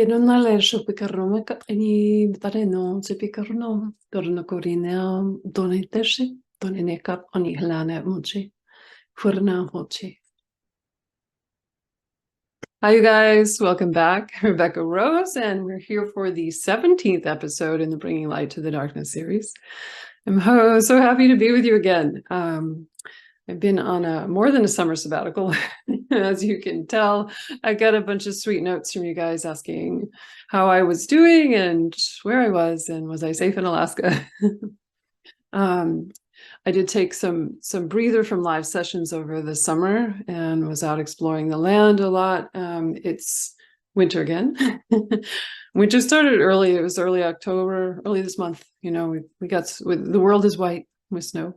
non le picarno any tareno se picarno torno corina doneteshe doneneka oni helana mochi furna mochi. Hi you guys, welcome back. Rebecca Rose, and we're here for the 17th episode in the Bringing Light to the Darkness series. I'm so happy to be with you again. I've been on more than a summer sabbatical. As you can tell, I got a bunch of sweet notes from you guys asking how I was doing and where I was I safe in Alaska. I did take some breather from live sessions over the summer and was out exploring the land a lot. It's winter again. Winter started early. It was early October, early this month. You know, we got the world is white with snow.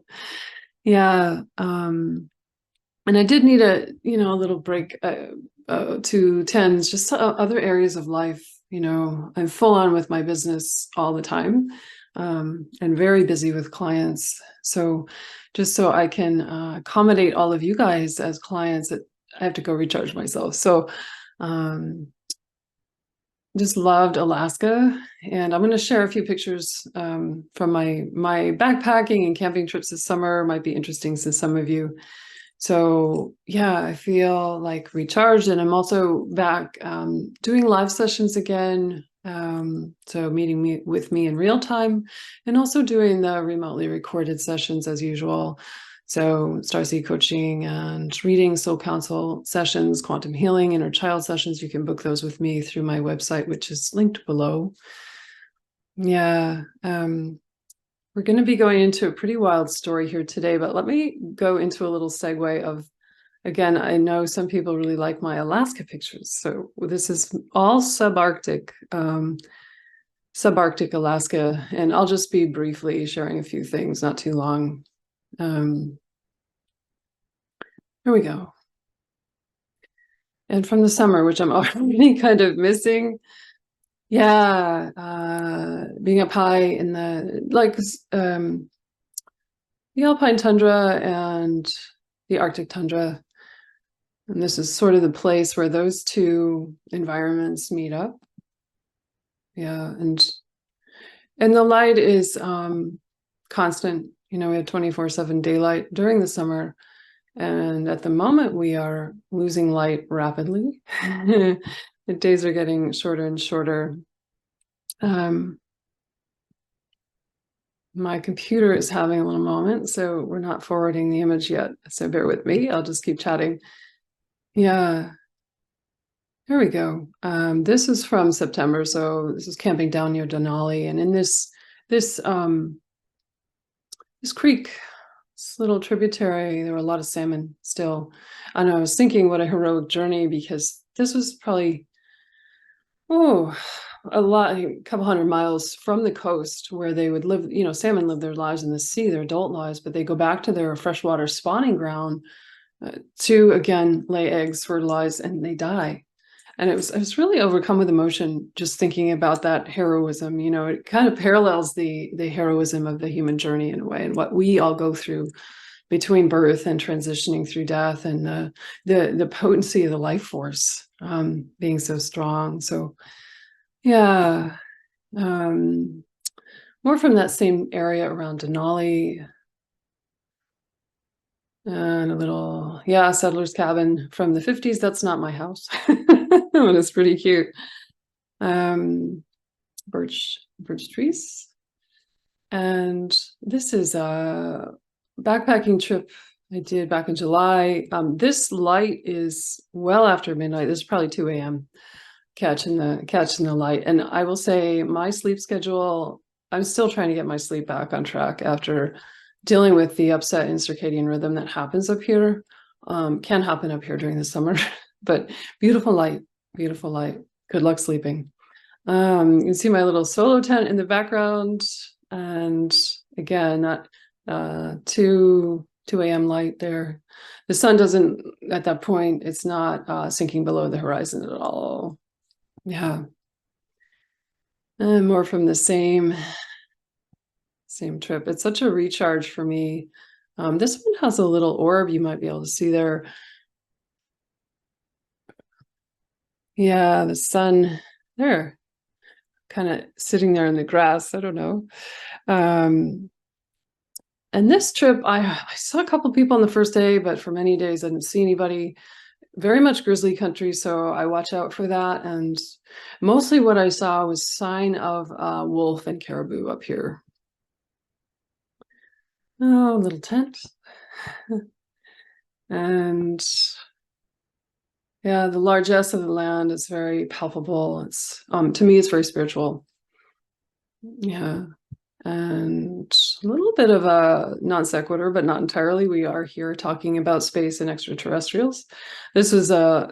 Yeah. And I did need a little break to tend just other areas of life. You know, I'm full on with my business all the time, and very busy with clients. So just so I can accommodate all of you guys as clients, I have to go recharge myself. So just loved Alaska, and I'm going to share a few pictures from my backpacking and camping trips this summer. Might be interesting to some of you. So yeah, I feel like recharged, and I'm also back doing live sessions again. So meeting with me in real time, and also doing the remotely recorded sessions as usual. So Starseed coaching and reading, soul council sessions, quantum healing, inner child sessions. You can book those with me through my website, which is linked below. Yeah. We're going to be going into a pretty wild story here today, but let me go into a little segue of, again, I know some people really like my Alaska pictures. So this is all subarctic Alaska, and I'll just be briefly sharing a few things, not too long. Here we go. And from the summer, which I'm already kind of missing. Yeah, being up high in the alpine tundra and the Arctic tundra. And this is sort of the place where those two environments meet up. Yeah, and the light is constant. You know, we have 24/7 daylight during the summer. And at the moment, we are losing light rapidly. The days are getting shorter and shorter. My computer is having a little moment, so we're not forwarding the image yet. So bear with me. I'll just keep chatting. Yeah. There we go. This is from September. So this is camping down near Denali. And in this creek, this little tributary, there were a lot of salmon still. And I was thinking what a heroic journey, because this was probably, a couple hundred miles from the coast where they would live. You know, salmon live their lives in the sea, their adult lives, but they go back to their freshwater spawning ground to, again, lay eggs, fertilize, and they die. And I was really overcome with emotion just thinking about that heroism. You know, it kind of parallels the heroism of the human journey in a way, and what we all go through between birth and transitioning through death, and the potency of the life force being so strong. So yeah, more from that same area around Denali. And a little, settler's cabin from the 50s. That's not my house, but it's pretty cute. Birch trees. And this is a backpacking trip I did back in July. This light is well after midnight. This is probably 2 a.m. catching the light. And I will say my sleep schedule, I'm still trying to get my sleep back on track after dealing with the upset in circadian rhythm that happens up here. Can happen up here during the summer, but beautiful light. Good luck sleeping. You can see my little solo tent in the background, and again, that 2 a.m. light there. The sun doesn't, at that point, it's not sinking below the horizon at all. Yeah. And more from the same trip. It's such a recharge for me. This one has a little orb you might be able to see there. Yeah, the sun There, kind of sitting there in the grass. I don't know. And this trip, I saw a couple people on the first day, but for many days I didn't see anybody. Very much grizzly country, so I watch out for that. And mostly what I saw was sign of wolf and caribou up here. Oh, little tent. And yeah, the largesse of the land is very palpable. It's to me, it's very spiritual. Yeah. And a little bit of a non sequitur, but not entirely. We are here talking about space and extraterrestrials. This was a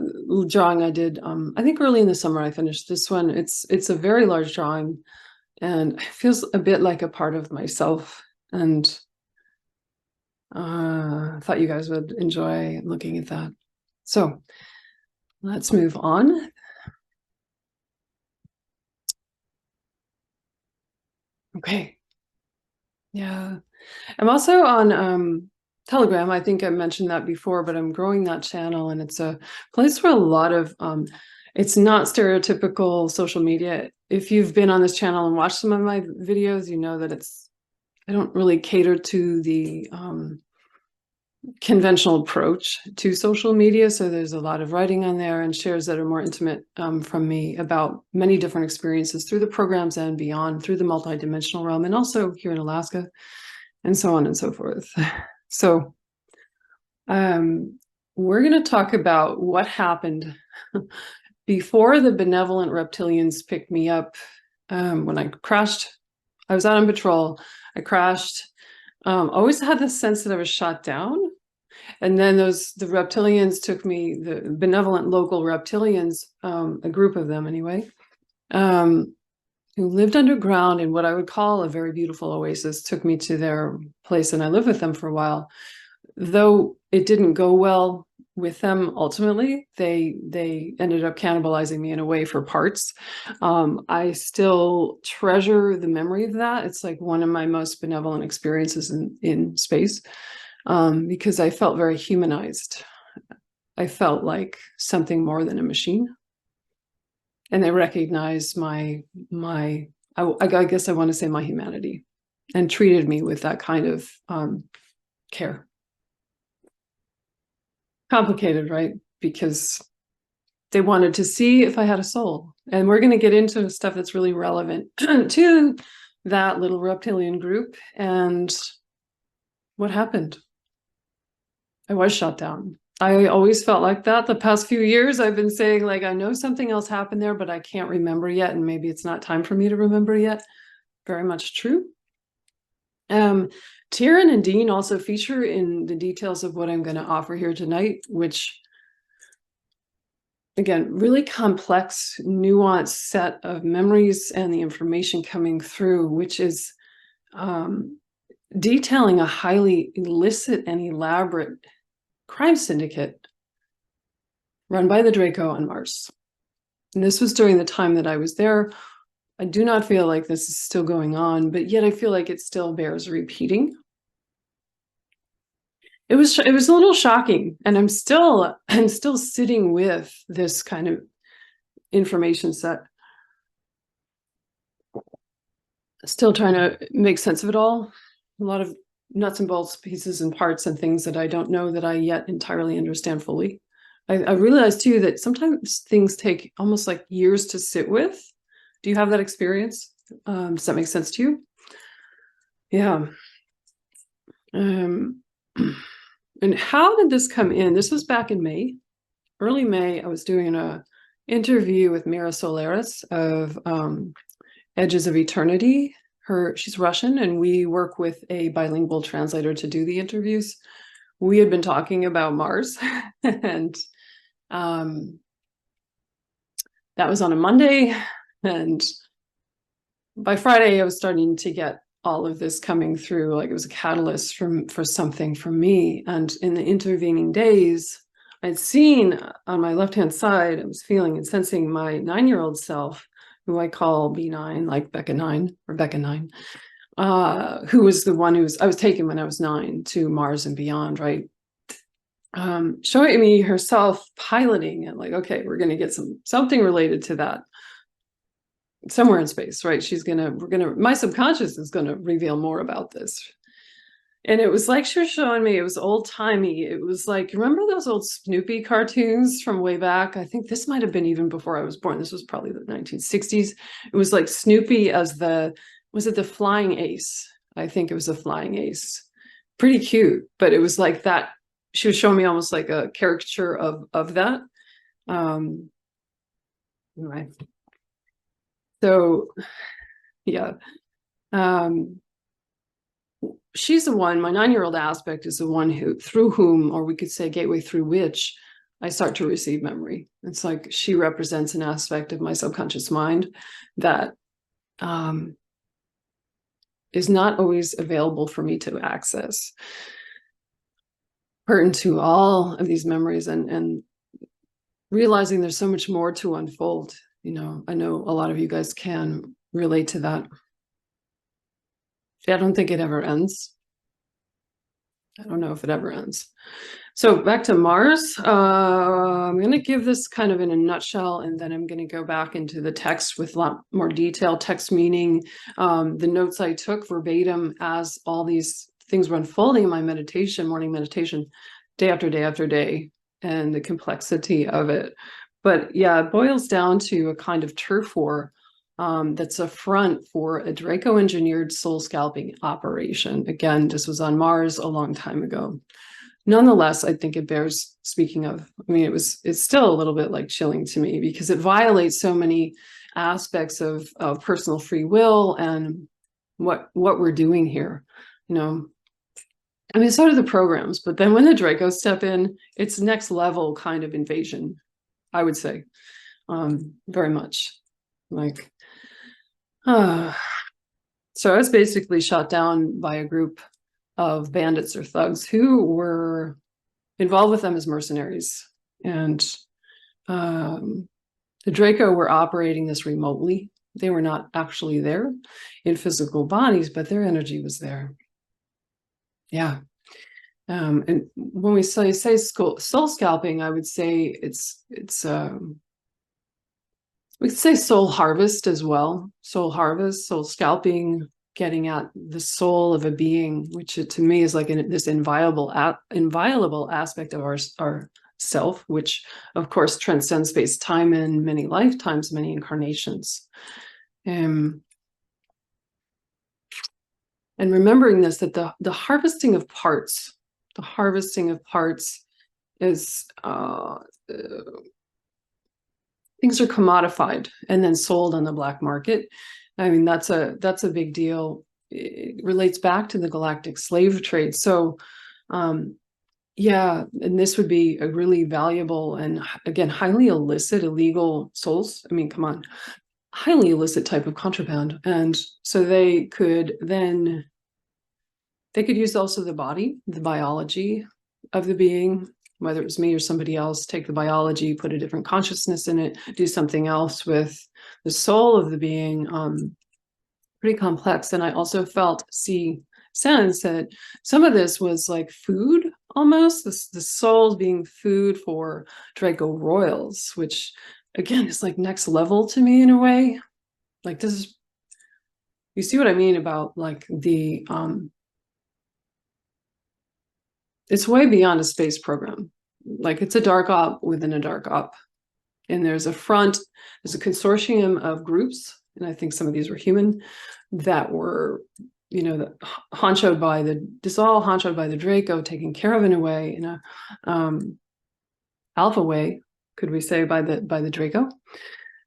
drawing I did, I think early in the summer I finished this one. It's a very large drawing and it feels a bit like a part of myself. And I thought you guys would enjoy looking at that. So let's move on. Okay. Yeah. I'm also on Telegram. I think I mentioned that before, but I'm growing that channel and it's a place where a lot of it's not stereotypical social media. If you've been on this channel and watched some of my videos, you know that I don't really cater to the conventional approach to social media. So there's a lot of writing on there and shares that are more intimate from me about many different experiences through the programs and beyond, through the multidimensional realm, and also here in Alaska, and so on and so forth. So we're going to talk about what happened before the benevolent reptilians picked me up. When I crashed, I was out on patrol, I crashed. Always had the sense that I was shot down. And then the reptilians took me, the benevolent local reptilians, a group of them anyway, who lived underground in what I would call a very beautiful oasis, took me to their place and I lived with them for a while. Though it didn't go well with them ultimately, they ended up cannibalizing me in a way for parts. I still treasure the memory of that. It's like one of my most benevolent experiences in space, because I felt very humanized. I felt like something more than a machine. And they recognized I guess I want to say my humanity, and treated me with that kind of care. Complicated, right? Because they wanted to see if I had a soul. And we're going to get into stuff that's really relevant to that little reptilian group and what happened. I was shot down. I always felt like that. The past few years, I've been saying, like, I know something else happened there, but I can't remember yet. And maybe it's not time for me to remember yet. Very much true. Tiran and Dean also feature in the details of what I'm going to offer here tonight, which, again, really complex, nuanced set of memories and the information coming through, which is detailing a highly illicit and elaborate crime syndicate run by the Draco on Mars. And this was during the time that I was there. I do not feel like this is still going on, but yet I feel like it still bears repeating. It was a little shocking, and I'm still sitting with this kind of information set. Still trying to make sense of it all. A lot of nuts and bolts, pieces and parts and things that I don't know that I yet entirely understand fully. I realized too that sometimes things take almost like years to sit with. Do you have that experience? Does that make sense to you? Yeah. And how did this come in? This was back in May, early May. I was doing an interview with Mira Solaris of Edges of Eternity. She's Russian, and we work with a bilingual translator to do the interviews. We had been talking about Mars, and that was on a Monday. And by Friday, I was starting to get all of this coming through, like it was a catalyst for something for me. And in the intervening days, I'd seen on my left-hand side, I was feeling and sensing my 9-year-old self, who I call B9, like Becca 9, Rebecca 9, who was the one I was taken when I was 9 to Mars and beyond, right? Showing me herself piloting it, like, okay, we're going to get something related to that. somewhere in space, right? My subconscious is gonna reveal more about this. And it was like she was showing me, it was old-timey. It was like, remember those old Snoopy cartoons from way back? I think this might have been even before I was born. This was probably the 1960s. It was like Snoopy as was it the flying ace? I think it was the flying ace. Pretty cute, but it was like that. She was showing me almost like a caricature of that. Anyway. So yeah. She's the one, my 9-year-old aspect is the one through whom, or we could say gateway through which I start to receive memory. It's like she represents an aspect of my subconscious mind that is not always available for me to access. Pertinent to all of these memories and realizing there's so much more to unfold. You know, I know a lot of you guys can relate to that. I don't think it ever ends. I don't know if it ever ends. So back to Mars. I'm going to give this kind of in a nutshell, and then I'm going to go back into the text with a lot more detail, text meaning, the notes I took verbatim as all these things were unfolding in my meditation, morning meditation, day after day after day, and the complexity of it. But yeah, it boils down to a kind of turf war. That's a front for a Draco engineered soul scalping operation. Again, this was on Mars a long time ago. Nonetheless, I think it bears speaking of. I mean, it's still a little bit like chilling to me because it violates so many aspects of personal free will and what we're doing here. You know, I mean, so do the programs, but then when the Dracos step in, it's next level kind of invasion, I would say, very much. Like, so I was basically shot down by a group of bandits or thugs who were involved with them as mercenaries. And the Draco were operating this remotely. They were not actually there in physical bodies, but their energy was there. Yeah. And when we say soul scalping, I would say we could say soul harvest as well. Soul harvest, soul scalping, getting at the soul of a being, which to me is like this inviolable aspect of our self, which of course transcends space, time, and many lifetimes, many incarnations. And remembering this, that the harvesting of parts is things are commodified and then sold on the black market. I mean, that's a big deal. It relates back to the galactic slave trade. So, yeah, and this would be a really valuable and, again, highly illicit, illegal souls. I mean, come on, highly illicit type of contraband. And so they could use also the body, the biology of the being, whether it was me or somebody else, take the biology, put a different consciousness in it, do something else with the soul of the being. Pretty complex. And I also sense that some of this was like food almost, the souls being food for Draco royals, which again is like next level to me in a way. Like this is, you see what I mean about like the it's way beyond a space program. Like it's a dark op within a dark op. And there's a consortium of groups, and I think some of these were human, that were, you know, honchoed by the Draco, taken care of in a way, in a alpha way, could we say, by the Draco.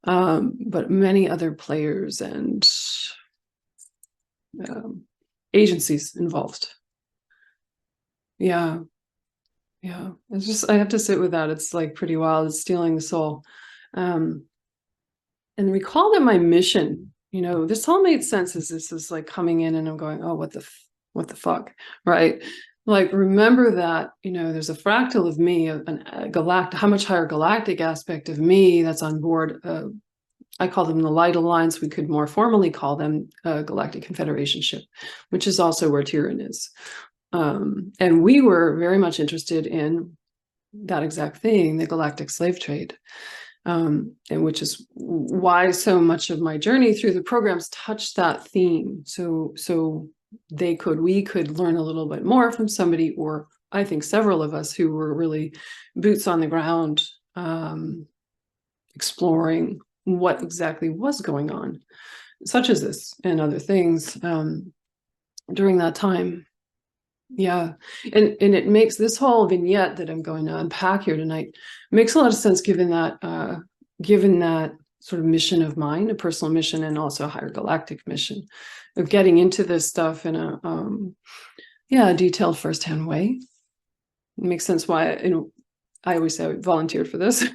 But many other players and agencies involved. Yeah. It's just, I have to sit with that. It's like pretty wild. It's stealing the soul. And recall that my mission, you know, this all made sense as this is like coming in and I'm going, oh, what the fuck, right? Like, remember that, you know, there's a fractal of me, a galactic, how much higher galactic aspect of me that's on board. I call them the Light Alliance. We could more formally call them Galactic Confederation ship, which is also where Tiran is. And we were very much interested in that exact thing, the galactic slave trade. and which is why so much of my journey through the programs touched that theme. So we could learn a little bit more from somebody, or I think several of us who were really boots on the ground, exploring what exactly was going on, such as this and other things during that time. Yeah, and it makes this whole vignette that I'm going to unpack here tonight makes a lot of sense given that sort of mission of mine, a personal mission, and also a higher galactic mission of getting into this stuff in a detailed firsthand way. It makes sense why, I always say I volunteered for this.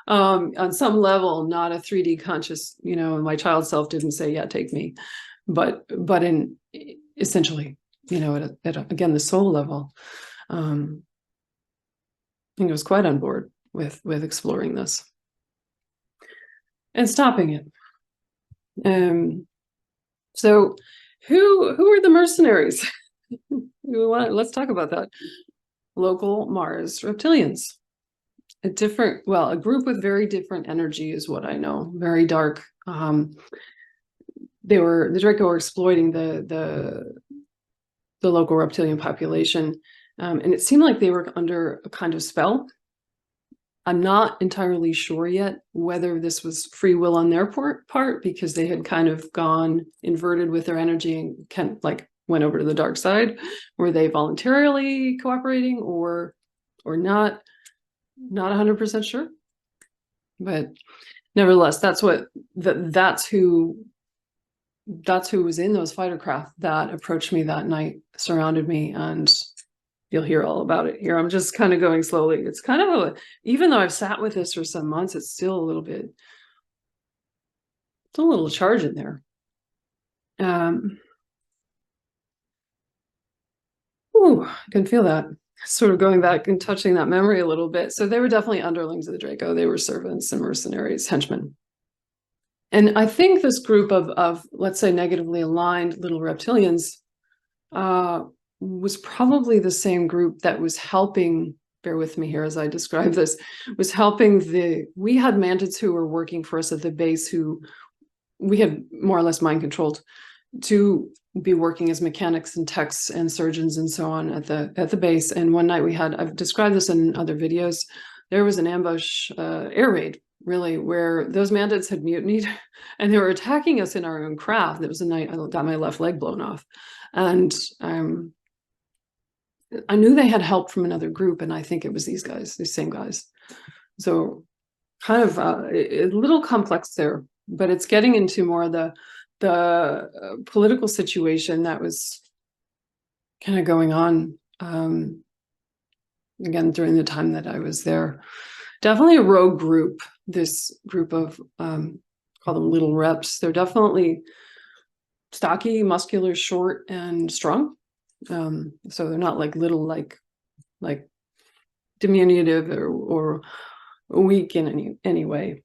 On some level, not a 3D conscious, my child self didn't say, yeah, take me, but in essentially, at again, the soul level, I think I was quite on board with exploring this and stopping it. So who are the mercenaries? Let's talk about that. Local Mars reptilians. A group with very different energy is what I know. Very dark. The Draco were exploiting the local reptilian population, and it seemed like they were under a kind of spell. I'm not entirely sure yet whether this was free will on their part, because they had kind of gone inverted with their energy and went over to the dark side. Were they voluntarily cooperating or not? Not 100% sure, but nevertheless, that's who was in those fighter craft that approached me that night, surrounded me, and you'll hear all about it here. I'm just kind of going slowly. It's kind of even though I've sat with this for some months, it's still a little charge in there. I can feel that. Sort of going back and touching that memory a little bit. So they were definitely underlings of the Draco. They were servants and mercenaries, henchmen. And I think this group of let's say, negatively aligned little reptilians was probably the same group that was helping, bear with me here as I describe this, was helping we had mantids who were working for us at the base who we had more or less mind controlled to be working as mechanics and techs and surgeons and so on at the base. And one night I've described this in other videos, there was an ambush air raid, really, where those mantids had mutinied and they were attacking us in our own craft. It was the night I got my left leg blown off. And I knew they had help from another group, and I think it was these same guys. So kind of a little complex there, but it's getting into more of the political situation that was kind of going on again during the time that I was there. Definitely a rogue group, this group of call them little reps. They're definitely stocky, muscular, short, and strong. So they're not like little, like diminutive or weak in any way.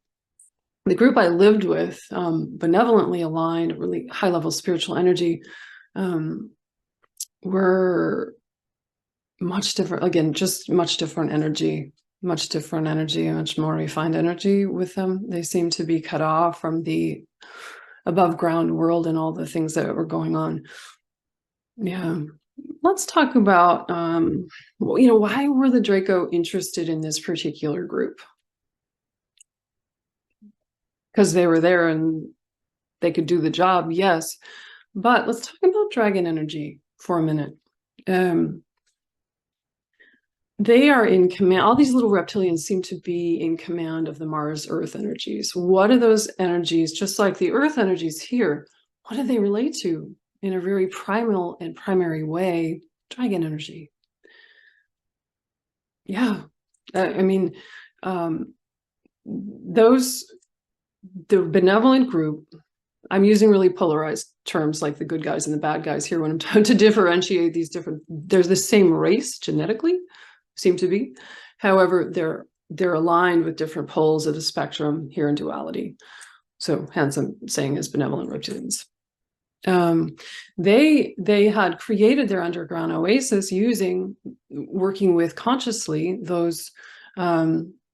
The group I lived with, benevolently aligned, really high level spiritual energy, were much different. Again, just much different energy, much more refined energy with them. They seemed to be cut off from the above ground world and all the things that were going on. Yeah. Let's talk about, why were the Draco interested in this particular group? Because they were there and they could do the job, yes. But let's talk about dragon energy for a minute. They are in command. All these little reptilians seem to be in command of the Mars Earth energies. What are those energies? Just like the Earth energies here, what do they relate to in a very primal and primary way? Dragon energy. Yeah. The benevolent group, I'm using really polarized terms like the good guys and the bad guys here when I'm trying to differentiate these different, there's the same race genetically, seem to be. However, they're aligned with different poles of the spectrum here in duality. So hence I'm saying as benevolent reptilians. They had created their underground oasis working with consciously those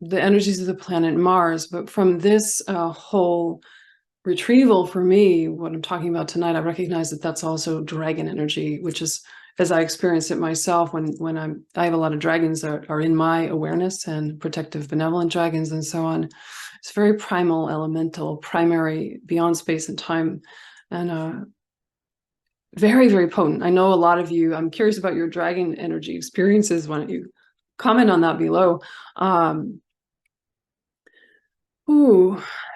the energies of the planet Mars. But from this whole retrieval, for me, what I'm talking about tonight, I recognize that that's also dragon energy, which is, as I experience it myself, when I have a lot of dragons that are in my awareness, and protective, benevolent dragons, and so on. It's very primal, elemental, primary, beyond space and time, and very, very potent. I know a lot of you. I'm curious about your dragon energy experiences. Why don't you comment on that below?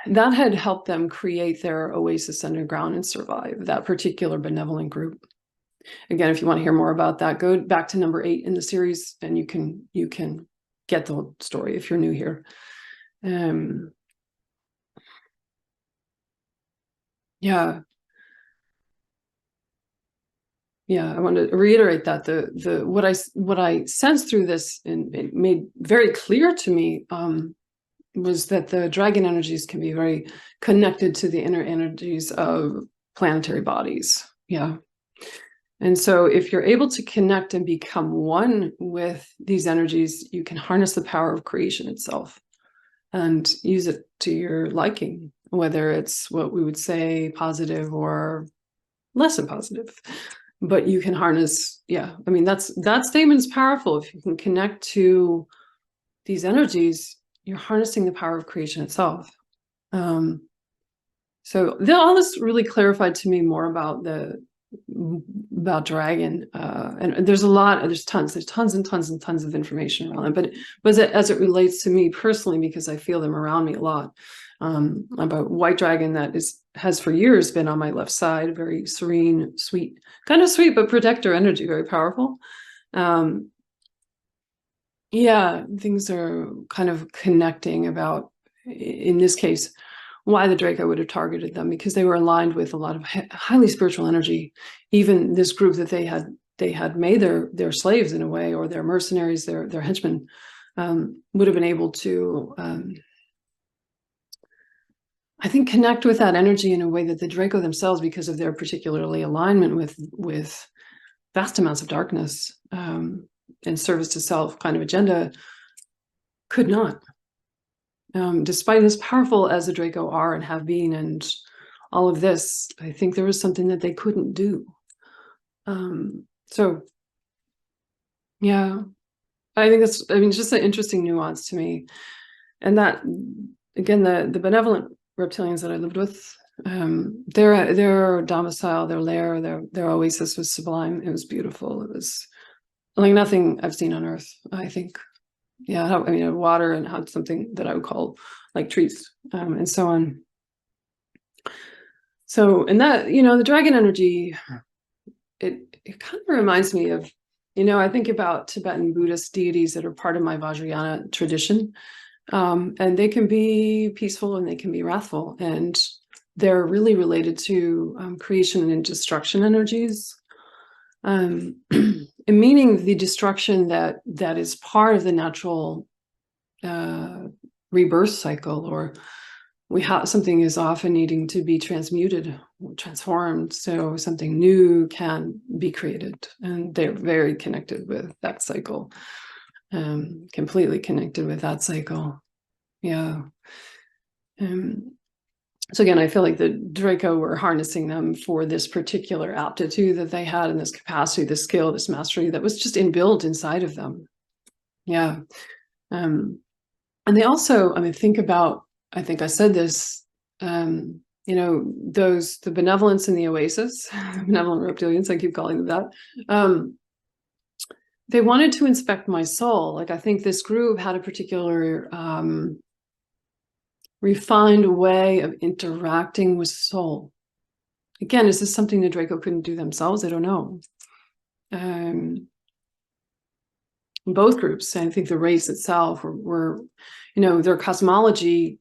That had helped them create their oasis underground and survive, that particular benevolent group. Again, if you want to hear more about that, go back to number 8 in the series, and you can get the story if you're new here. Yeah, I want to reiterate that what I sensed through this, and it made very clear to me, was that the dragon energies can be very connected to the inner energies of planetary bodies. Yeah. And so if you're able to connect and become one with these energies, you can harness the power of creation itself and use it to your liking, whether it's what we would say positive or less than positive. But you can harness, I mean, that statement's powerful. If you can connect to these energies, you're harnessing the power of creation itself. So all this really clarified to me more about dragon, and there's tons and tons and tons of information around it, but as it relates to me personally, because I feel them around me a lot, about white dragon that has for years been on my left side, very serene, sweet, kind of sweet, but protector energy, very powerful. Things are kind of connecting about, in this case, why the Draco would have targeted them, because they were aligned with a lot of highly spiritual energy. Even this group that they had made their slaves in a way, or their mercenaries, their henchmen, would have been able to, I think, connect with that energy in a way that the Draco themselves, because of their particularly alignment with vast amounts of darkness, and service to self kind of agenda, could not. Despite as powerful as the Draco are and have been, and all of this, I think there was something that they couldn't do. So, yeah, I think it's just an interesting nuance to me. And that, again, the benevolent reptilians that I lived with, their domicile, their lair, their oasis was sublime. It was beautiful. It was like nothing I've seen on Earth, I think. Water, and had something that I would call like trees, and so on. So, and that, the dragon energy, it kind of reminds me of, I think about Tibetan Buddhist deities that are part of my Vajrayana tradition, and they can be peaceful and they can be wrathful, and they're really related to creation and destruction energies. Meaning the destruction that is part of the natural rebirth cycle, or something is often needing to be transmuted, transformed, so something new can be created, and they're very connected with that cycle, completely connected with that cycle. So again, I feel like the Draco were harnessing them for this particular aptitude that they had, and this capacity, this skill, this mastery that was just inbuilt inside of them. And they also, think about, I think I said this, the benevolence in the oasis, benevolent reptilians, I keep calling them that. They wanted to inspect my soul. Like, I think this group had a particular refined way of interacting with soul. Again, is this something the Draco couldn't do themselves? I don't know. Both groups, I think the race itself were their cosmology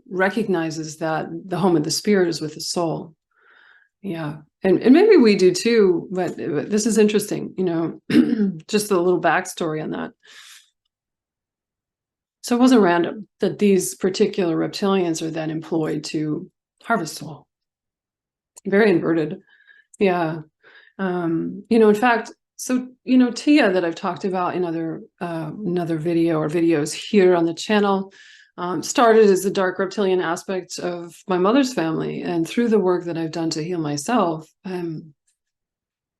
recognizes that the home of the spirit is with the soul. And maybe we do too, but this is interesting, just a little backstory on that. So it wasn't random that these particular reptilians are then employed to harvest soul. Very inverted. In fact, So, you know, Tia, that I've talked about in another video or videos here on the channel, started as the dark reptilian aspect of my mother's family. And through the work that I've done to heal myself, you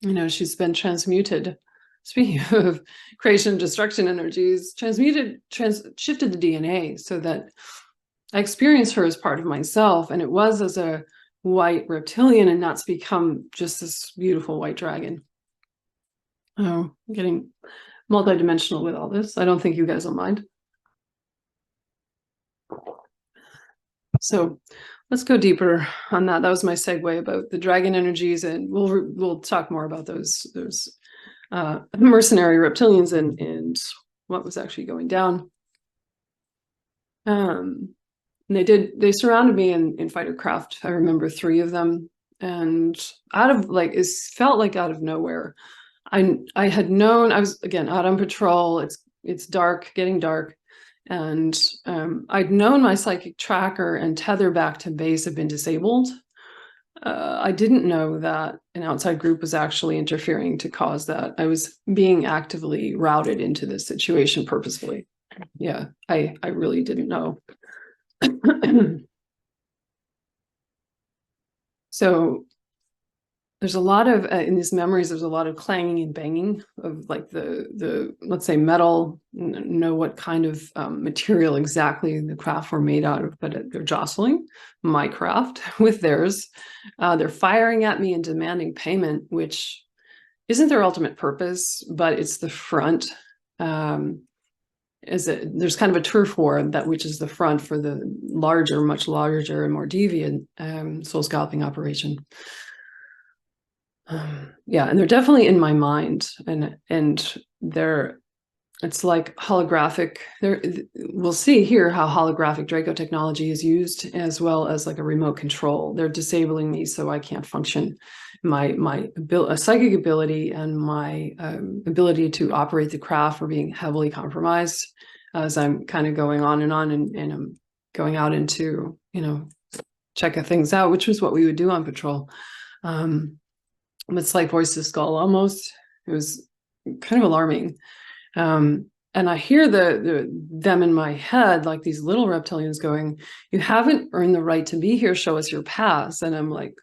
know, she's been transmuted. Speaking of creation, destruction energies, shifted the DNA so that I experienced her as part of myself. And it was as a white reptilian, and that's become just this beautiful white dragon. Oh, I'm getting multidimensional with all this. I don't think you guys will mind. So let's go deeper on that. That was my segue about the dragon energies, and we'll talk more about those mercenary reptilians and what was actually going down. And they surrounded me in fighter craft. I remember 3 of them, and it felt like out of nowhere. I had known I was, again, out on patrol. It's dark, getting dark. And I'd known my psychic tracker and tether back to base had been disabled. I didn't know that an outside group was actually interfering to cause that. I was being actively routed into this situation purposefully. Yeah, I really didn't know. So there's a lot of in these memories, there's a lot of clanging and banging of like the let's say metal, know what kind of material exactly the craft were made out of, but they're jostling my craft with theirs. They're firing at me and demanding payment, which isn't their ultimate purpose, but it's the front. There's kind of a turf war which is the front for the much larger and more deviant soul scalping operation. Yeah, and they're definitely in my mind, and it's like holographic. We'll see here how holographic Draco technology is used, as well as like a remote control. They're disabling me so I can't function. My psychic ability and my ability to operate the craft are being heavily compromised as I'm kind of going on, and I'm going out into, you know, checking things out, which was what we would do on patrol. It's like voice to skull almost. It was kind of alarming. And I hear them in my head, like these little reptilians going, "You haven't earned the right to be here. Show us your past." And I'm like,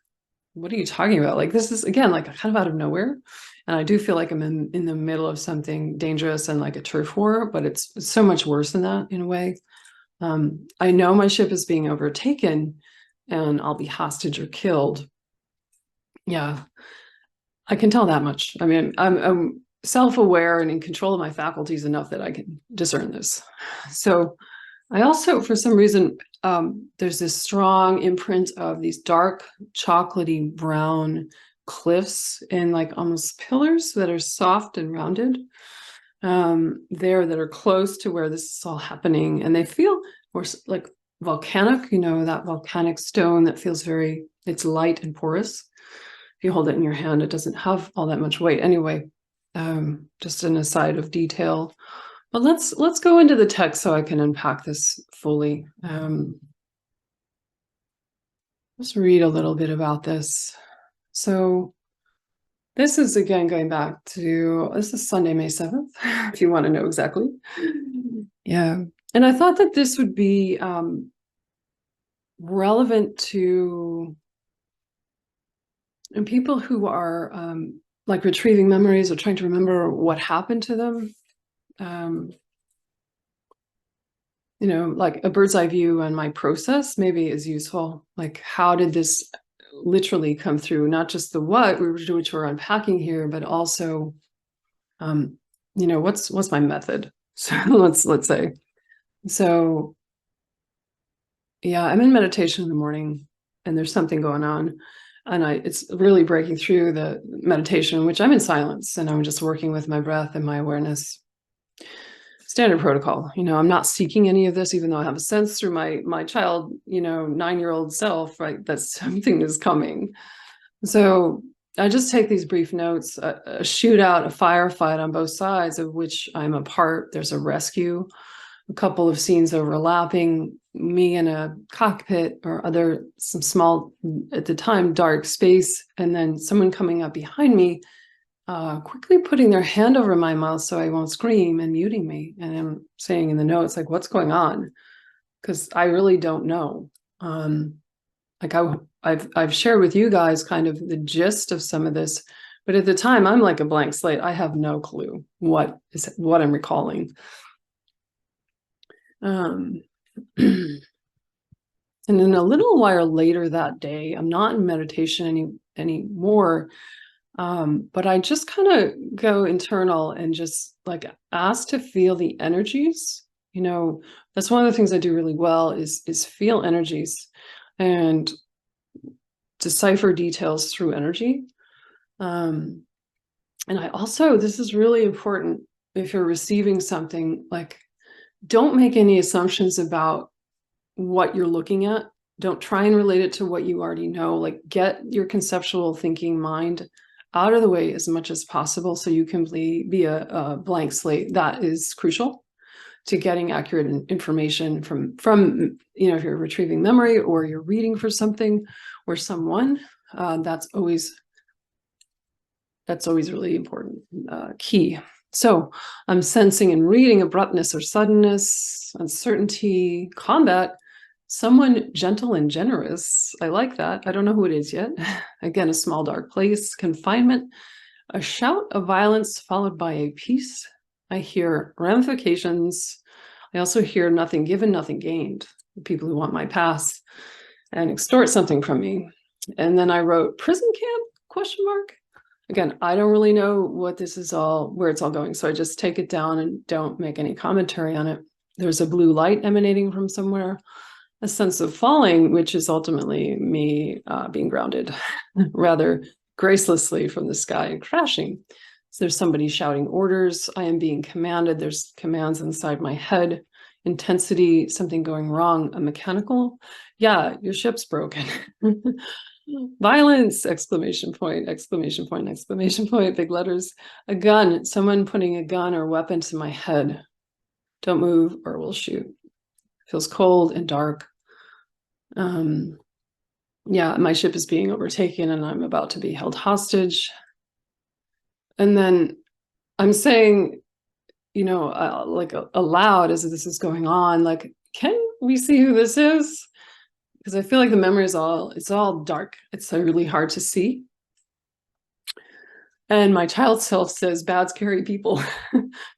what are you talking about? Like, this is, again, like kind of out of nowhere. And I do feel like I'm in the middle of something dangerous and like a turf war, but it's so much worse than that in a way. I know my ship is being overtaken and I'll be hostage or killed. Yeah, I can tell that much. I mean, I'm self-aware and in control of my faculties enough that I can discern this. So I also, for some reason, there's this strong imprint of these dark, chocolatey brown cliffs and like almost pillars that are soft and rounded that are close to where this is all happening. And they feel more like volcanic, you know, that volcanic stone that feels it's light and porous. If you hold it in your hand, it doesn't have all that much weight. Anyway, just an aside of detail. But let's go into the text so I can unpack this fully. Just read a little bit about this. So this is, again, going back to, this is Sunday, May 7th, if you want to know exactly. Yeah. And I thought that this would be relevant to people who are like retrieving memories or trying to remember what happened to them. You know, like a bird's eye view on my process maybe is useful. Like, how did this literally come through? Not just the what which we're unpacking here, but also, you know, what's my method? So let's say. So yeah, I'm in meditation in the morning, and there's something going on, and it's really breaking through the meditation, which I'm in silence, and I'm just working with my breath and my awareness. Standard protocol. You know, I'm not seeking any of this, even though I have a sense through my child, you know, 9-year-old self, right, that something is coming. So I just take these brief notes, a shootout, a firefight on both sides of which I'm a part. There's a rescue, a couple of scenes overlapping, me in a cockpit or some small, at the time, dark space, and then someone coming up behind me quickly putting their hand over my mouth so I won't scream and muting me. And I'm saying in the notes, like, what's going on? Because I really don't know. Like I've shared with you guys kind of the gist of some of this, but at the time I'm like a blank slate. I have no clue what I'm recalling. And then a little while later that day, I'm not in meditation anymore. But I just kind of go internal and just like ask to feel the energies. You know, that's one of the things I do really well is feel energies and decipher details through energy. And I also, this is really important if you're receiving something, like, don't make any assumptions about what you're looking at. Don't try and relate it to what you already know. Like, get your conceptual thinking mind out of the way as much as possible so you can be a blank slate. That is crucial to getting accurate information from you know, if you're retrieving memory or you're reading for something or someone. That's always really important, key. So I'm sensing and reading abruptness or suddenness, uncertainty, combat, someone gentle and generous. I like that. I don't know who it is yet. Again, a small dark place, confinement, a shout of violence followed by a peace. I hear ramifications. I also hear nothing given, nothing gained. People who want my pass and extort something from me. And then I wrote prison camp, question mark. Again, I don't really know what this is all, where it's all going. So I just take it down and don't make any commentary on it. There's a blue light emanating from somewhere, a sense of falling, which is ultimately me being grounded rather gracelessly from the sky and crashing. So there's somebody shouting orders. I am being commanded. There's commands inside my head. Intensity, something going wrong, a mechanical. Yeah, your ship's broken. Violence, exclamation point, exclamation point, exclamation point, big letters. A gun, someone putting a gun or weapon to my head. Don't move or we'll shoot. Feels cold and dark. Yeah, my ship is being overtaken and I'm about to be held hostage. And then I'm saying, you know, like aloud as this is going on, like, can we see who this is? Because I feel like the memory is it's all dark. It's really hard to see. And my child self says, bad, scary people.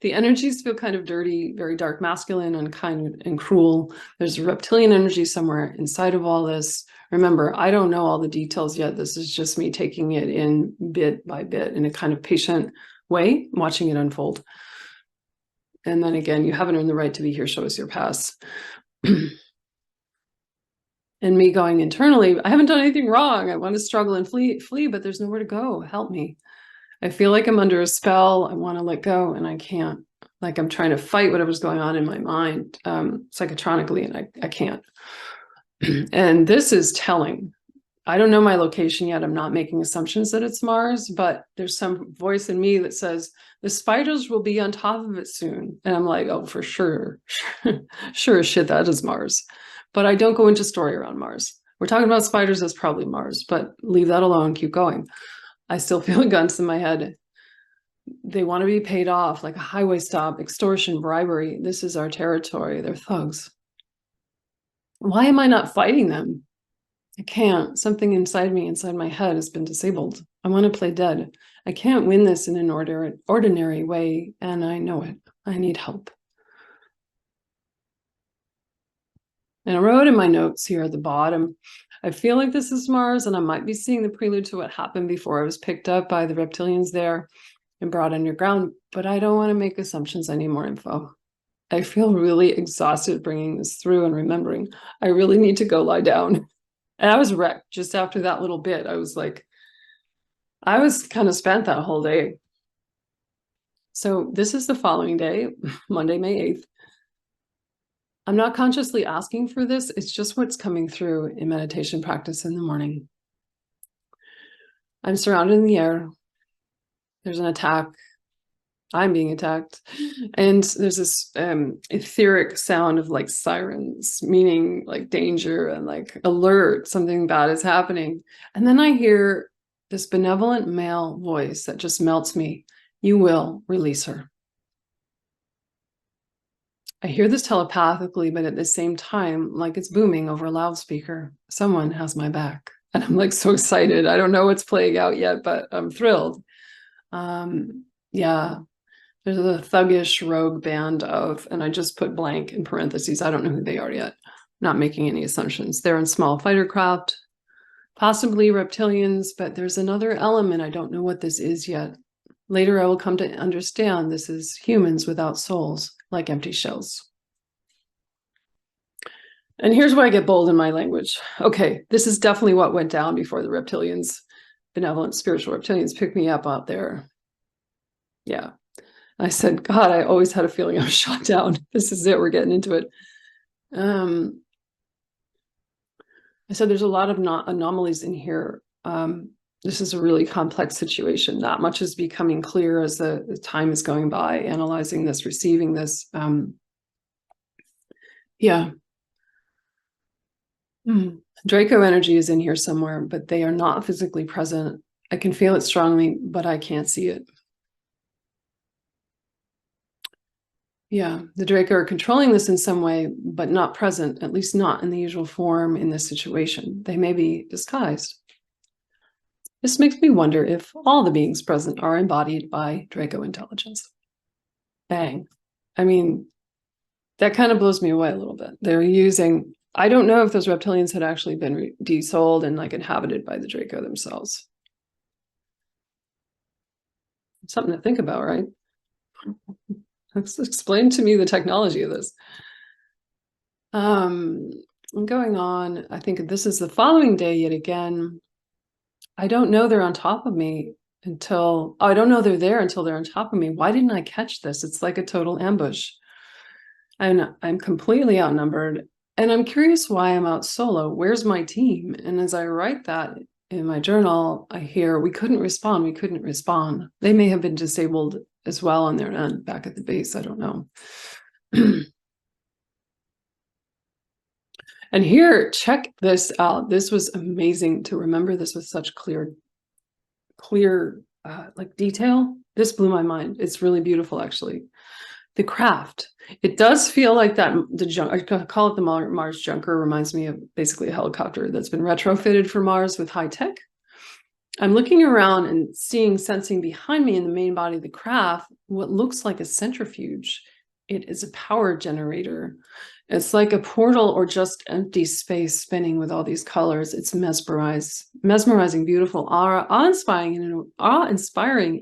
The energies feel kind of dirty, very dark, masculine, and kind and cruel. There's a reptilian energy somewhere inside of all this. Remember, I don't know all the details yet. This is just me taking it in bit by bit in a kind of patient way, watching it unfold. And then again, you haven't earned the right to be here. Show us your past. And me going internally, I haven't done anything wrong. I want to struggle and flee, but there's nowhere to go. Help me. I feel like I'm under a spell. I want to let go and I can't. Like I'm trying to fight whatever's going on in my mind psychotronically, and I can't. And this is telling. I don't know my location yet. I'm not making assumptions that it's Mars, but there's some voice in me that says the spiders will be on top of it soon. And I'm like, oh, for sure. Sure as shit, that is Mars. But I don't go into story around Mars. We're talking about spiders, that's probably Mars, but leave that alone, keep going. I still feel guns in my head. They want to be paid off, like a highway stop, extortion, bribery. This is our territory. They're thugs. Why am I not fighting them? I can't. Something inside me, inside my head has been disabled. I want to play dead. I can't win this in an ordinary way, and I know it. I need help. And I wrote in my notes here at the bottom, I feel like this is Mars, and I might be seeing the prelude to what happened before I was picked up by the reptilians there and brought underground, but I don't want to make assumptions. I need more info. I feel really exhausted bringing this through and remembering. I really need to go lie down. And I was wrecked just after that little bit. I was like, I was kind of spent that whole day. So this is the following day, Monday, May 8th. I'm not consciously asking for this. It's just what's coming through in meditation practice in the morning. I'm surrounded in the air. There's an attack. I'm being attacked. And there's this etheric sound of like sirens, meaning like danger and like alert, something bad is happening. And then I hear this benevolent male voice that just melts me. You will release her. I hear this telepathically, but at the same time, like it's booming over a loudspeaker. Someone has my back. And I'm like so excited. I don't know what's playing out yet, but I'm thrilled. Yeah, there's a thuggish rogue band of, and I just put blank in parentheses. I don't know who they are yet. Not making any assumptions. They're in small fighter craft, possibly reptilians, but there's another element. I don't know what this is yet. Later, I will come to understand this is humans without souls, like empty shells. And here's where I get bold in my language. Okay, this is definitely what went down before the reptilians, benevolent spiritual reptilians, picked me up out there. Yeah. I said, God, I always had a feeling I was shot down. This is it. We're getting into it. I said, there's a lot of anomalies in here. This is a really complex situation. Not much is becoming clear as the time is going by, analyzing this, receiving this. Yeah. Draco energy is in here somewhere, but they are not physically present. I can feel it strongly, but I can't see it. Yeah, the Draco are controlling this in some way, but not present, at least not in the usual form in this situation. They may be disguised. This makes me wonder if all the beings present are embodied by Draco intelligence. Bang. I mean, that kind of blows me away a little bit. They're using, I don't know if those reptilians had actually been desouled and like inhabited by the Draco themselves. Something to think about, right? Explain to me the technology of this. Going on, I think this is the following day yet again. I don't know they're on top of me until, I don't know they're there until they're on top of me. Why didn't I catch this? It's like a total ambush. I'm completely outnumbered, and I'm curious why I'm out solo. Where's my team? And as I write that in my journal, I hear, we couldn't respond. We couldn't respond. They may have been disabled as well on their end back at the base. I don't know. And here, check this out. This was amazing to remember this with such clear like detail. This blew my mind. It's really beautiful, actually. The craft. It does feel like that. I call it the Mars Junker. Reminds me of basically a helicopter that's been retrofitted for Mars with high tech. I'm looking around and sensing behind me in the main body of the craft what looks like a centrifuge. It is a power generator. It's like a portal or just empty space spinning with all these colors. It's mesmerizing, beautiful, awe-inspiring,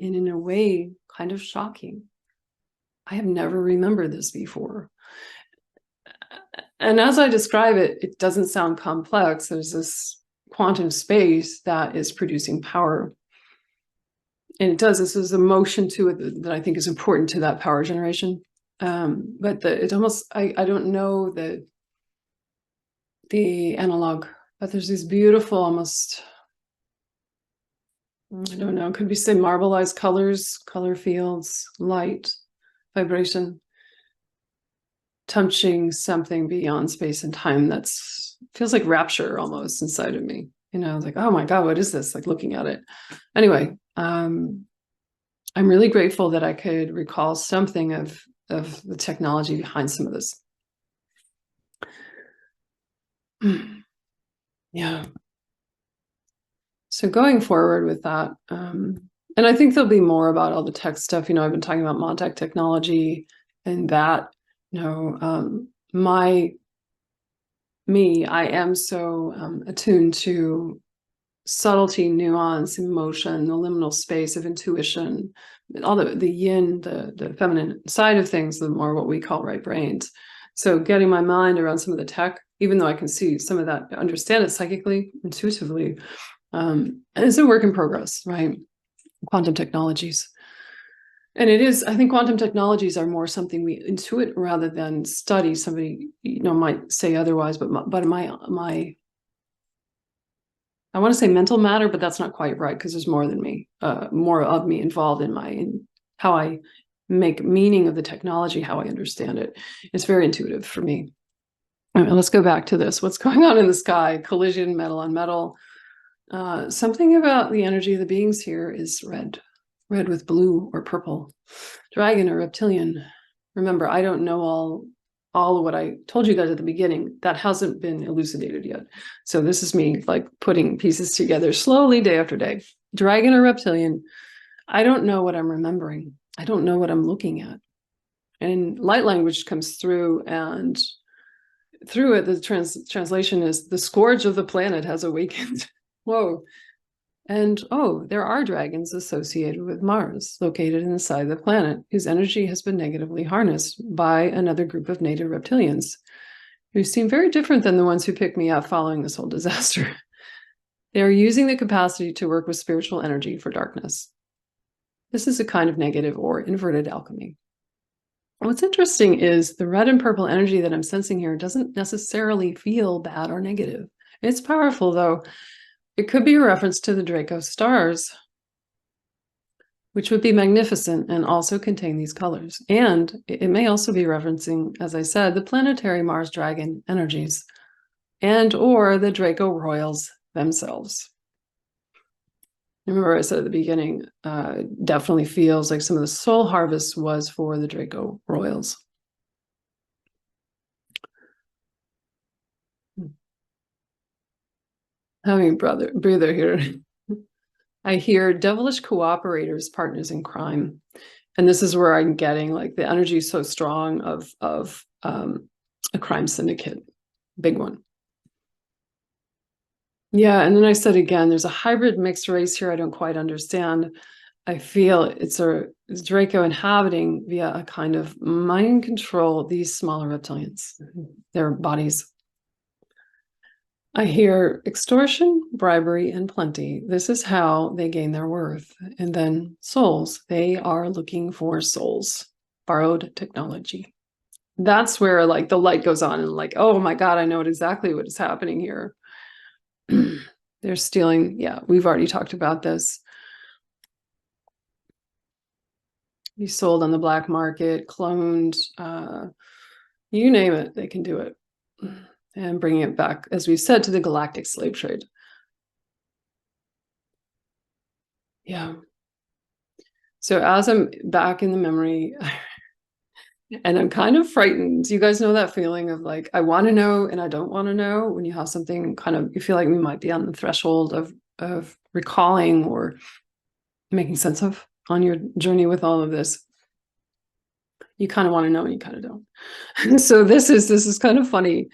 and in a way, kind of shocking. I have never remembered this before. And as I describe it, it doesn't sound complex. There's this quantum space that is producing power. And it does. This is a motion to it that I think is important to that power generation. But it almost, I don't know the analog, but there's these beautiful, almost, I don't know, could we say marbleized colors, color fields, light, vibration, touching something beyond space and time. That's feels like rapture almost inside of me. You know, like, oh my God, what is this? Like looking at it. Anyway, I'm really grateful that I could recall something of the technology behind some of this. Yeah. So going forward with that, and I think there'll be more about all the tech stuff. You know, I've been talking about Montec technology and that, you know, I am so attuned to subtlety, nuance, emotion, the liminal space of intuition, all the yin, the feminine side of things, the more what we call right brains. So getting my mind around some of the tech, even though I can see some of that, understand it psychically, intuitively, and it's a work in progress, right? Quantum technologies. And it is, I think quantum technologies are more something we intuit rather than study. Somebody, you know, might say otherwise, but my I want to say mental matter, but that's not quite right because there's more than me, more of me involved in how I make meaning of the technology, how I understand it. It's very intuitive for me. All right, let's go back to this. What's going on in the sky? Collision, metal on metal. Something about the energy of the beings here is red with blue or purple. Dragon or reptilian. Remember, I don't know all of what I told you guys at the beginning. That hasn't been elucidated yet. So this is me like putting pieces together slowly day after day. Dragon or reptilian. I don't know what I'm remembering. I don't know what I'm looking at. And light language comes through, and through it, the translation is the scourge of the planet has awakened. Whoa. And oh, there are dragons associated with Mars, located inside the planet, whose energy has been negatively harnessed by another group of native reptilians, who seem very different than the ones who picked me up following this whole disaster. They are using the capacity to work with spiritual energy for darkness. This is a kind of negative or inverted alchemy. What's interesting is the red and purple energy that I'm sensing here doesn't necessarily feel bad or negative. It's powerful, though. It could be a reference to the Draco stars, which would be magnificent and also contain these colors. And it may also be referencing, as I said, the planetary Mars dragon energies and or the Draco royals themselves. Remember I said at the beginning, definitely feels like some of the soul harvest was for the Draco royals. Having breather here. I hear devilish cooperators, partners in crime. And this is where I'm getting like the energy is so strong of a crime syndicate, big one. Yeah, and then I said again, there's a hybrid mixed race here I don't quite understand. I feel it's Draco inhabiting via a kind of mind control these smaller reptilians, their bodies. I hear extortion, bribery, and plenty. This is how they gain their worth. And then souls. They are looking for souls. Borrowed technology. That's where like the light goes on and like, oh my God, I know exactly what is happening here. They're stealing. Yeah, we've already talked about this. Be sold on the black market, cloned, you name it, they can do it. And bringing it back, as we said, to the galactic slave trade. Yeah. So as I'm back in the memory, and I'm kind of frightened. Do you guys know that feeling of like, I want to know and I don't want to know, when you have something kind of, you feel like we might be on the threshold of recalling or making sense of on your journey with all of this. You kind of want to know and you kind of don't. So this is kind of funny.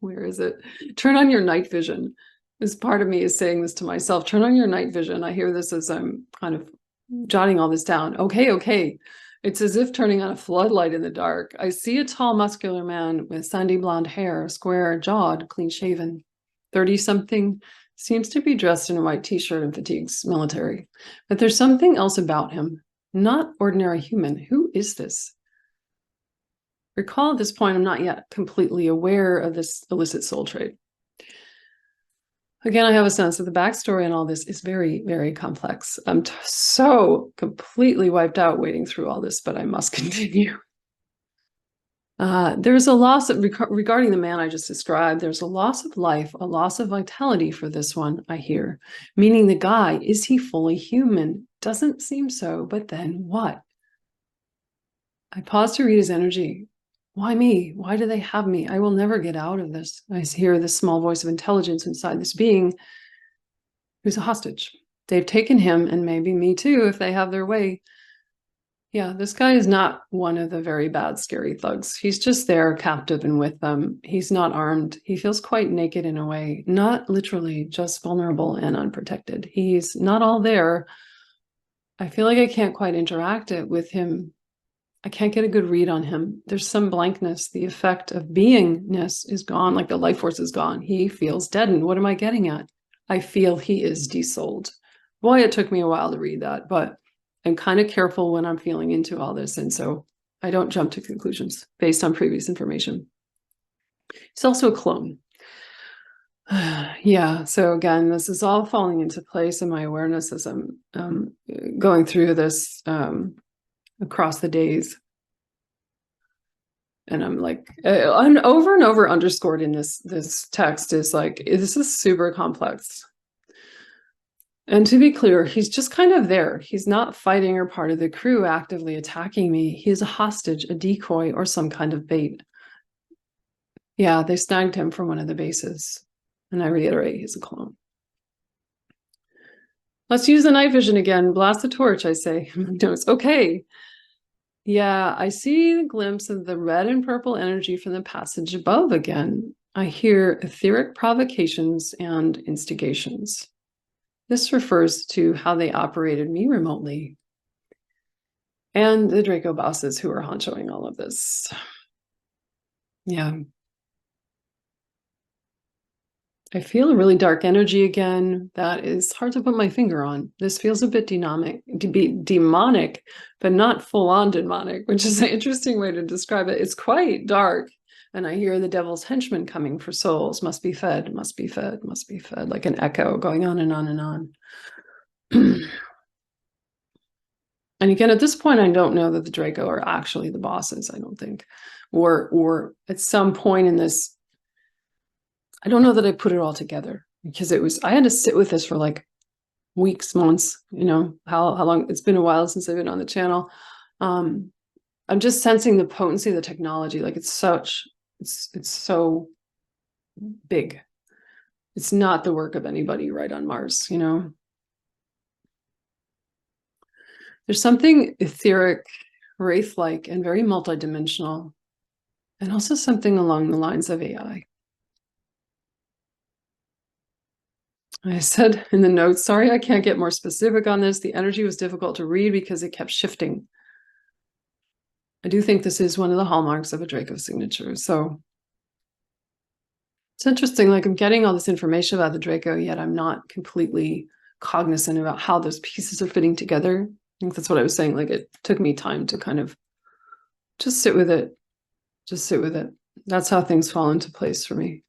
Where is it? Turn on your night vision. This part of me is saying this to myself. Turn on your night vision. I hear this as I'm kind of jotting all this down. Okay. It's as if turning on a floodlight in the dark. I see a tall, muscular man with sandy blonde hair, square-jawed, clean-shaven, 30-something, seems to be dressed in a white t-shirt and fatigues, military. But there's something else about him. Not ordinary human. Who is this? Recall at this point, I'm not yet completely aware of this illicit soul trade. Again, I have a sense that the backstory on all this is very, very complex. I'm so completely wiped out wading through all this, but I must continue. There's a loss of, regarding the man I just described, there's a loss of life, a loss of vitality for this one, I hear. Meaning the guy, is he fully human? Doesn't seem so, but then what? I pause to read his energy. Why me? Why do they have me? I will never get out of this. I hear this small voice of intelligence inside this being who's a hostage. They've taken him, and maybe me too, if they have their way. Yeah, this guy is not one of the very bad, scary thugs. He's just there, captive and with them. He's not armed. He feels quite naked in a way, not literally, just vulnerable and unprotected. He's not all there. I feel like I can't quite interact with him. I can't get a good read on him. There's some blankness. The effect of beingness is gone, like the life force is gone. He feels deadened. What am I getting at? I feel he is desouled. Boy, it took me a while to read that, but I'm kind of careful when I'm feeling into all this. And so I don't jump to conclusions based on previous information. It's also a clone. Yeah, so again, this is all falling into place in my awareness as I'm going through this across the days. And I'm like, and over underscored in this text is like, this is super complex. And to be clear, he's just kind of there. He's not fighting or part of the crew actively attacking me. He's a hostage, a decoy, or some kind of bait. Yeah, they snagged him from one of the bases. And I reiterate, he's a clone. Let's use the night vision again. Blast the torch, I say. Notes. Okay. Yeah, I see a glimpse of the red and purple energy from the passage above again. I hear etheric provocations and instigations. This refers to how they operated me remotely. And the Draco bosses who are honchoing all of this. Yeah. I feel a really dark energy again that is hard to put my finger on. This feels a bit demonic, but not full-on demonic, which is an interesting way to describe it. It's quite dark, and I hear the devil's henchmen coming for souls. Must be fed, must be fed, must be fed, like an echo going on and on and on. And again, at this point, I don't know that the Draco are actually the bosses, I don't think. Or at some point in this, I don't know that I put it all together, because I had to sit with this for like weeks, months, how long. It's been a while since I've been on the channel. I'm just sensing the potency of the technology. Like it's so big. It's not the work of anybody right on Mars, There's something etheric, wraith-like, and very multidimensional, and also something along the lines of AI. I said in the notes, sorry, I can't get more specific on this. The energy was difficult to read because it kept shifting. I do think this is one of the hallmarks of a Draco signature. So it's interesting, like I'm getting all this information about the Draco, yet I'm not completely cognizant about how those pieces are fitting together. I think that's what I was saying. Like it took me time to kind of just sit with it. Just sit with it. That's how things fall into place for me.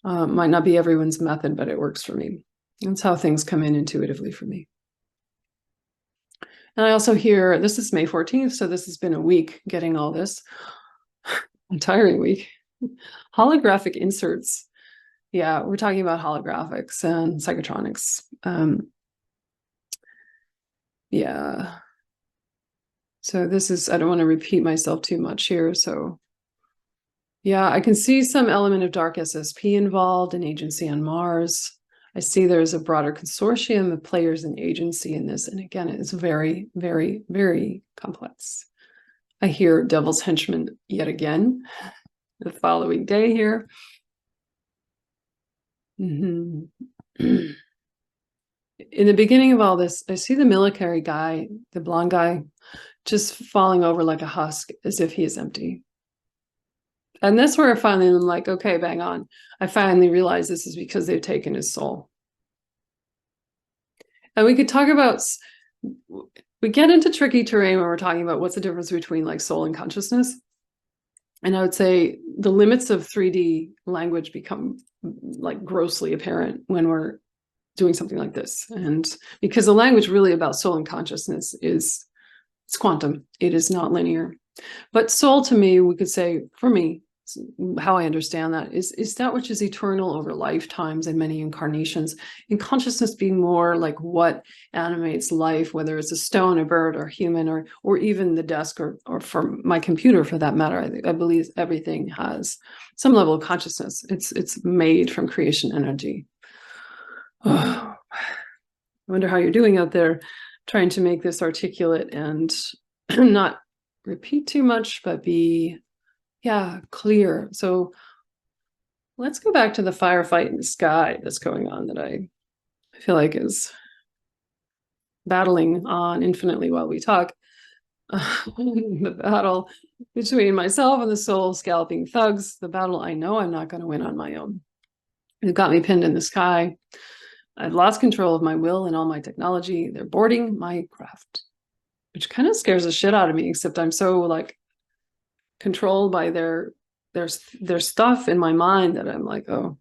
Might not be everyone's method, but it works for me. That's how things come in intuitively for me. And I also hear, this is May 14th, so this has been a week getting all this. A tiring week. Holographic inserts. Yeah, we're talking about holographics and psychotronics. Yeah. So this is, I don't want to repeat myself too much here, so yeah, I can see some element of dark SSP involved in agency on Mars. I see there's a broader consortium of players and agency in this. And again, it's very, very, very complex. I hear Devil's Henchman yet again the following day here. In the beginning of all this, I see the military guy, the blonde guy, just falling over like a husk as if he is empty. And that's where I finally am like, okay, bang on. I finally realized this is because they've taken his soul. And we could talk about, we get into tricky terrain when we're talking about what's the difference between like soul and consciousness. And I would say the limits of 3D language become like grossly apparent when we're doing something like this. And because the language really about soul and consciousness it's quantum. It is not linear. But soul to me, we could say, for me, how I understand that is that which is eternal over lifetimes and many incarnations, and consciousness being more like what animates life, whether it's a stone, a bird, or human, or even the desk, or for my computer for that matter. I believe everything has some level of consciousness. It's made from creation energy. Oh, I wonder how you're doing out there, trying to make this articulate and not repeat too much, but be clear. So let's go back to the firefight in the sky that's going on, that I feel like is battling on infinitely while we talk. The battle between myself and the soul scalping thugs, the battle I know I'm not going to win on my own. They've got me pinned in the sky. I've lost control of my will and all my technology. They're boarding my craft, which kind of scares the shit out of me, except I'm so like controlled by their stuff in my mind that I'm like, oh,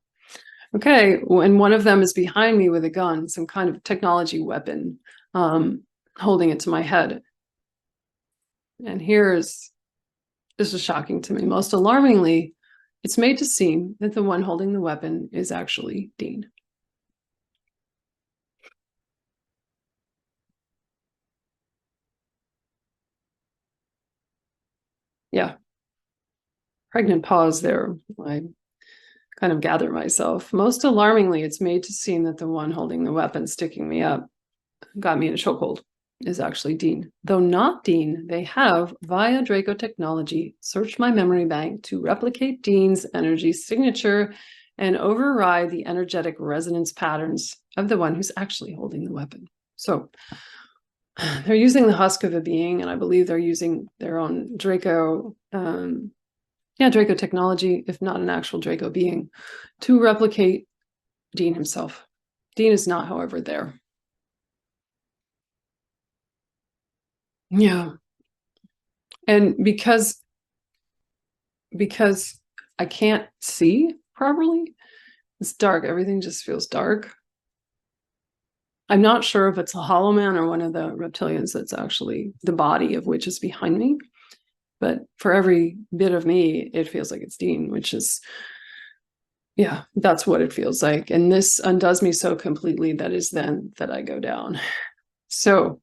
okay. And one of them is behind me with a gun, some kind of technology weapon, holding it to my head. And here's this is shocking to me. Most alarmingly, it's made to seem that the one holding the weapon is actually Dean. Yeah. Pregnant pause there. I kind of gather myself. Most alarmingly, it's made to seem that the one holding the weapon, sticking me up, got me in a chokehold, is actually Dean. Though not Dean, they have, via Draco technology, searched my memory bank to replicate Dean's energy signature and override the energetic resonance patterns of the one who's actually holding the weapon. So they're using the husk of a being, and I believe they're using their own Draco, Draco technology, if not an actual Draco being, to replicate Dean himself. Dean is not, however, there. Yeah. And because I can't see properly, it's dark. Everything just feels dark. I'm not sure if it's a hollow man or one of the reptilians that's actually the body of which is behind me. But for every bit of me, it feels like it's Dean, which is, yeah, that's what it feels like. And this undoes me so completely that is then that I go down. So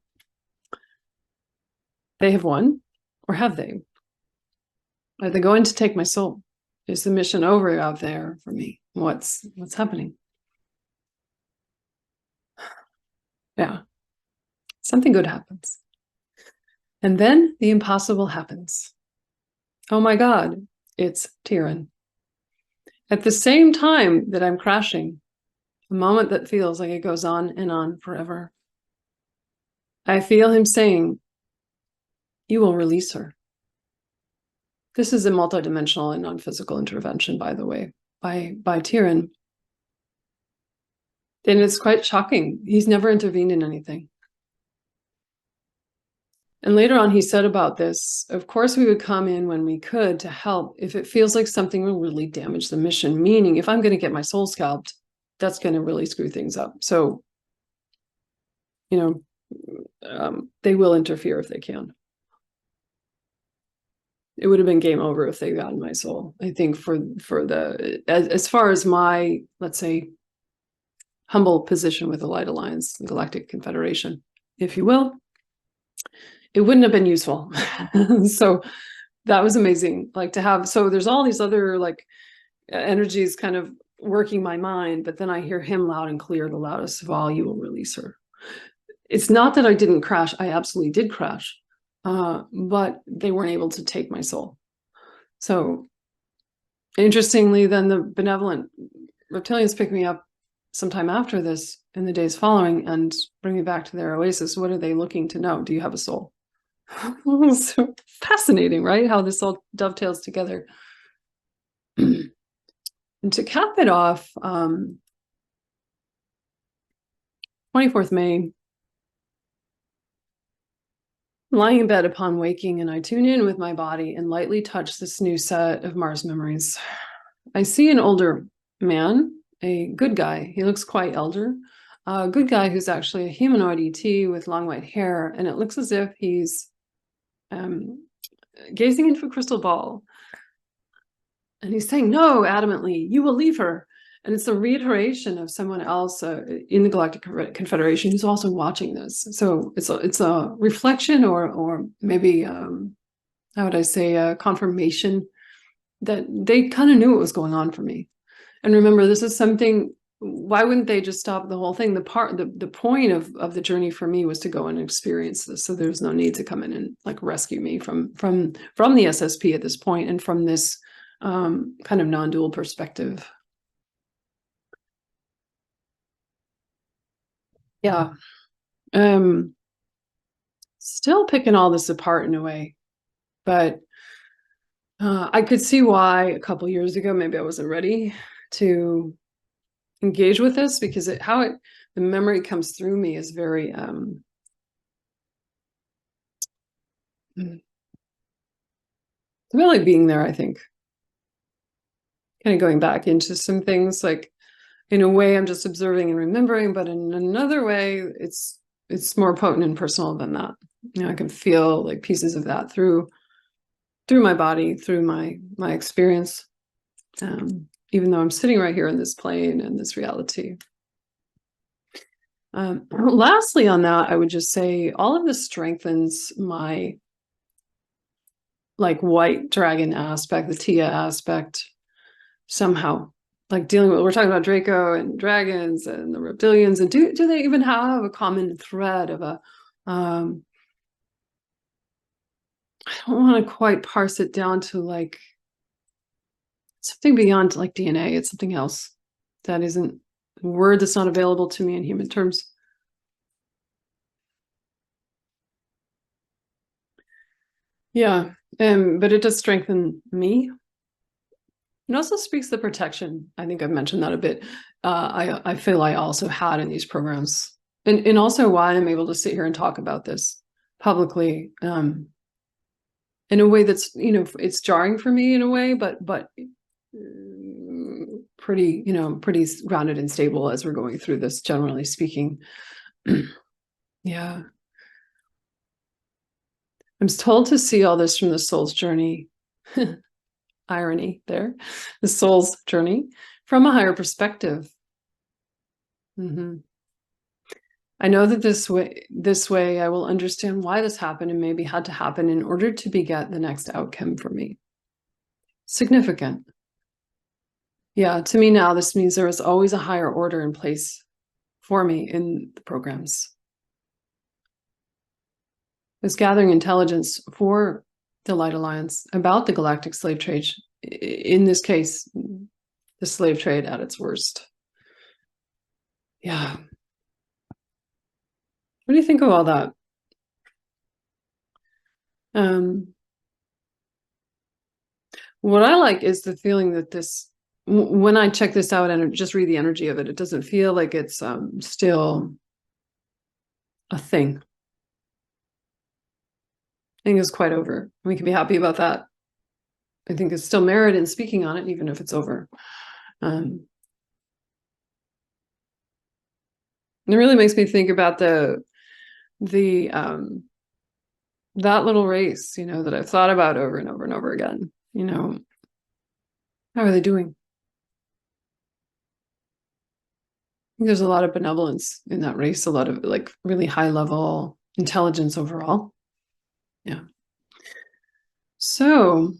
they have won, or have they? Are they going to take my soul? Is the mission over out there for me? What's happening? Yeah, something good happens. And then the impossible happens. Oh my God, it's Tiran. At the same time that I'm crashing, a moment that feels like it goes on and on forever, I feel him saying, "You will release her." This is a multidimensional and non-physical intervention, by the way, by Tiran. And it's quite shocking. He's never intervened in anything. And later on, he said about this, of course, we would come in when we could to help if it feels like something will really damage the mission, meaning if I'm going to get my soul scalped, that's going to really screw things up. So, they will interfere if they can. It would have been game over if they got my soul. I think as far as my, let's say, humble position with the Light Alliance, the Galactic Confederation, if you will, it wouldn't have been useful. So that was amazing. Like to have, so there's all these other like energies kind of working my mind, but then I hear him loud and clear, the loudest of all, "You will release her." It's not that I didn't crash. I absolutely did crash, but they weren't able to take my soul. So interestingly, then the benevolent reptilians pick me up sometime after this in the days following and bring me back to their oasis. What are they looking to know? Do you have a soul? So fascinating, right? How this all dovetails together. And to cap it off, 24th May, lying in bed upon waking, and I tune in with my body and lightly touch this new set of Mars memories. I see an older man, a good guy. He looks quite elder. A good guy who's actually a humanoid ET with long white hair, and it looks as if he's gazing into a crystal ball. And he's saying, "No," adamantly, "you will leave her." And it's a reiteration of someone else in the Galactic Confederation who's also watching this. So it's a reflection or maybe, how would I say, a confirmation that they kind of knew what was going on for me. And remember, this is something, why wouldn't they just stop the whole thing? The point of the journey for me was to go and experience this. So there's no need to come in and like rescue me from the SSP at this point and from this kind of non-dual perspective. Yeah. Still picking all this apart in a way, but I could see why a couple years ago maybe I wasn't ready to engage with this, because the memory comes through me is very really being there, I think. Kind of going back into some things, like in a way I'm just observing and remembering, but in another way it's more potent and personal than that. I can feel like pieces of that through through my body, through my experience, even though I'm sitting right here in this plane and this reality. Lastly on that, I would just say all of this strengthens my like white dragon aspect, the Tia aspect, somehow. Like dealing with, we're talking about Draco and dragons and the reptilians, and do they even have a common thread of a I don't want to quite parse it down to like something beyond like DNA. It's something else that isn't a word that's not available to me in human terms. Yeah, but it does strengthen me. It also speaks the protection. I think I've mentioned that a bit. I feel I also had in these programs, and also why I'm able to sit here and talk about this publicly in a way that's, you know, it's jarring for me in a way, but pretty, you know, pretty grounded and stable as we're going through this, generally speaking. Yeah. I'm told to see all this from the soul's journey. Irony there, the soul's journey from a higher perspective. I know that this way I will understand why this happened and maybe had to happen in order to beget the next outcome for me. Significant. Yeah, to me now, this means there is always a higher order in place for me in the programs. It's gathering intelligence for the Light Alliance about the galactic slave trade. In this case, the slave trade at its worst. Yeah. What do you think of all that? What I like is the feeling that this, when I check this out and just read the energy of it, it doesn't feel like it's still a thing. I think it's quite over. We can be happy about that. I think it's still merit in speaking on it, even if it's over. It really makes me think about that little race, you know, that I've thought about over and over and over again. You know, how are they doing? I think there's a lot of benevolence in that race, a lot of like really high level intelligence overall. Yeah. So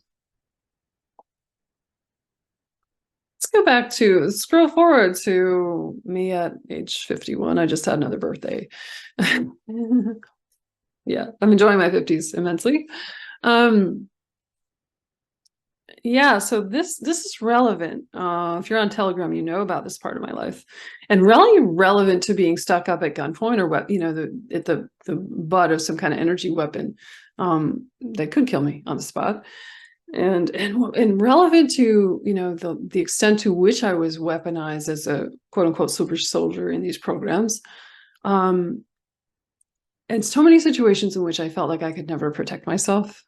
let's go back to, scroll forward to me at age 51. I just had another birthday. Yeah, I'm enjoying my 50s immensely. Yeah, so this is relevant. If you're on Telegram, you know about this part of my life, and really relevant to being stuck up at gunpoint or you know, at the butt of some kind of energy weapon that could kill me on the spot, and relevant to, you know, the extent to which I was weaponized as a quote unquote super soldier in these programs, and so many situations in which I felt like I could never protect myself.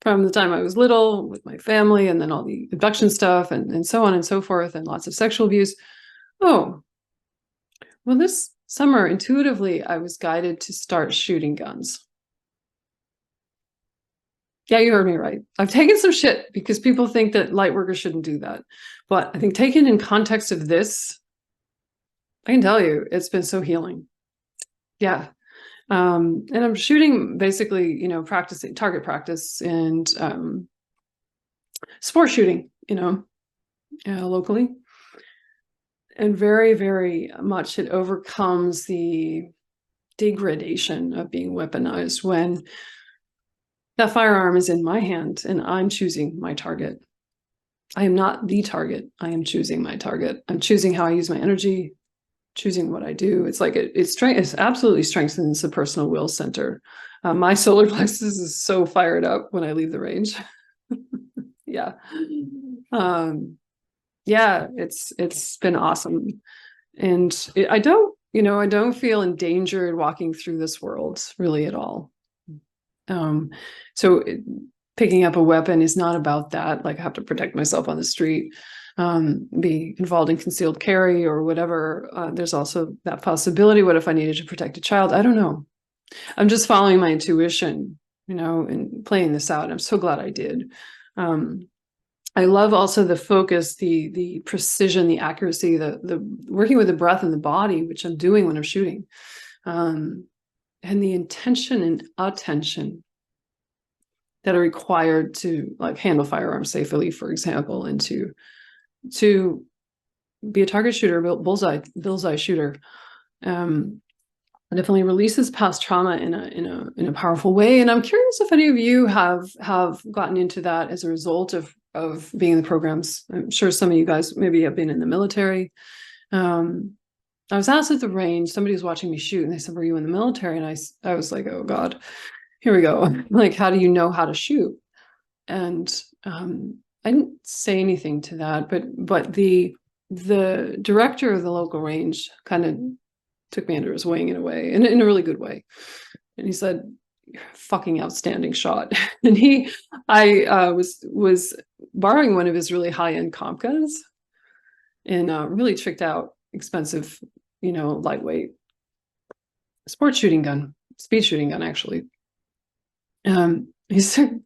From the time I was little with my family, and then all the abduction stuff and so on and so forth, and lots of sexual abuse. Oh, well, this summer, intuitively, I was guided to start shooting guns. Yeah, you heard me right. I've taken some shit because people think that light workers shouldn't do that. But I think taken in context of this, I can tell you, it's been so healing. Yeah. And I'm shooting basically, you know, practicing target practice and sport shooting, you know, locally. And very, very much it overcomes the degradation of being weaponized when that firearm is in my hand and I'm choosing my target. I am not the target. I am choosing my target. I'm choosing how I use my energy, choosing what I do. It's like it absolutely strengthens the personal will center. My solar plexus is so fired up when I leave the range. Yeah. Yeah, it's been awesome. And I don't feel endangered walking through this world really at all. So picking up a weapon is not about that. Like I have to protect myself on the street, be involved in concealed carry or whatever. There's also that possibility. What if I needed to protect a child? I don't know. I'm just following my intuition. you know, in playing this out. I'm so glad I did. I love also the focus, the precision, the accuracy, the working with the breath and the body, which I'm doing when I'm shooting, and the intention and attention that are required to like handle firearms safely, for example, and to be a target shooter, bullseye shooter. Definitely releases past trauma in a powerful way. And I'm curious if any of you have gotten into that as a result of being in the programs. I'm sure some of you guys maybe have been in the military. I was asked at the range, somebody was watching me shoot, and they said, "Were you in the military?" And I was like, "Oh God, here we go." Like, how do you know how to shoot? And I didn't say anything to that, but the director of the local range kind of took me under his wing in a way, in a really good way. And he said, "You're a fucking outstanding shot." And I was borrowing one of his really high-end comp guns, and really tricked out, expensive, you know, lightweight sports shooting gun, speed shooting gun, actually. He said,